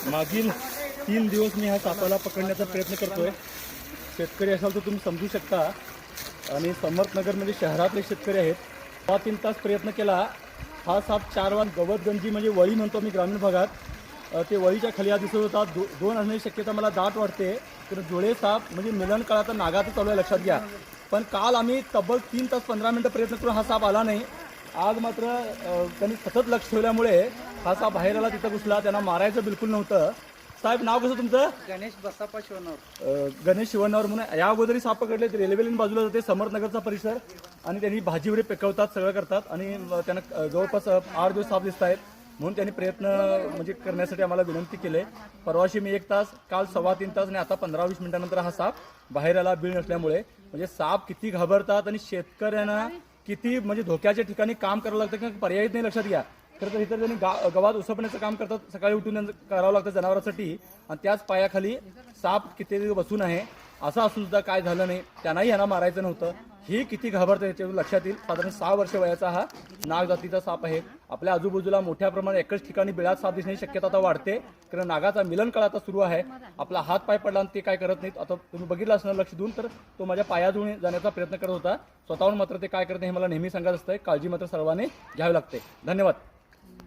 मागील 3 दिवस मी ह्या सापाला पकडण्याचा प्रयत्न करतोय। शेतकरी असाल तर तुम्ही समजू शकता आणि समर्थनगरमध्ये शहरातले शेतकरी आहेत। 3 तास प्रयत्न केला। हा साप 4 वार गवतगंजी म्हणजे वळी म्हणतो मी ग्रामीण भागात, ते वळीच्या खाली दिसत होता। दोन असण्याची शक्यता मला दाट वाटते। तर जुळे साप म्हणजे मिलन काळात नागाचं चालू आहे, लक्षात घ्या। पण काल आम्ही तब्बल 3 तास 15 मिनिटं प्रयत्न करून हा साप आला नाही। आज मात्र त्यांनी सतत लक्ष ठेवल्यामुळे हा साप बाहेर आला, तिथं घुसला। त्यांना मारायचं बिलकुल नव्हतं। साहेब, नाव कसं तुमचं? गणेश बसाप्पा शिवनावर। गणेश शिवनावर म्हणून या अगोदरी साप पकडले। रेल्वे लाईन बाजूला जाते समर्थनगरचा परिसर, आणि त्यांनी भाजीवडे पेकवतात, सगळं करतात। आणि त्यांना जवळपास 8 दिवस साप दिसत आहेत, म्हणून त्यांनी प्रयत्न म्हणजे करण्यासाठी आम्हाला विनंती केली। परवाशी मी 1 तास, काल 3.25 तास आणि आता 15-20 मिनिटांनंतर हा साप बाहेर आला बीळ नसल्यामुळे। म्हणजे साप किती घाबरतात आणि शेतकऱ्यांना किती म्हणजे धोक्याच्या ठिकाणी काम करावं लागतं किंवा पर्यायच नाही, लक्षात घ्या। खरं तर इतर त्यांनी गवात उसपण्याचं काम करतात, सकाळी उठून करावं लागतं जनावरांसाठी, आणि त्याच पायाखाली साप किती बसून आहे। असं असून सुद्धा काय झालं नाही, त्यांनाही यांना मारायचं नव्हतं। ही किती घाबरतं याच्यावर लक्षात येईल। साधारण 6 वर्ष वयाचा हा नाग जातीचा साप आहे। आपल्या आजूबाजूला मोठ्या प्रमाणात एकच ठिकाणी बिळात साप दिसण्याची शक्यता आता वाढते, कारण नागाचा मिलन काळ आता सुरू आहे। आपला हात पाय पडला आणि ते काय करत नाहीत। आता तुम्ही बघितलं असणार लक्ष देऊन, तर तो माझ्या पायाजवळ जाण्याचा प्रयत्न करत होता। स्वतःहून मात्र ते काय करत नाही हे मला नेहमी सांगत असतंय। काळजी मात्र सर्वांनी घ्यावी लागते। धन्यवाद।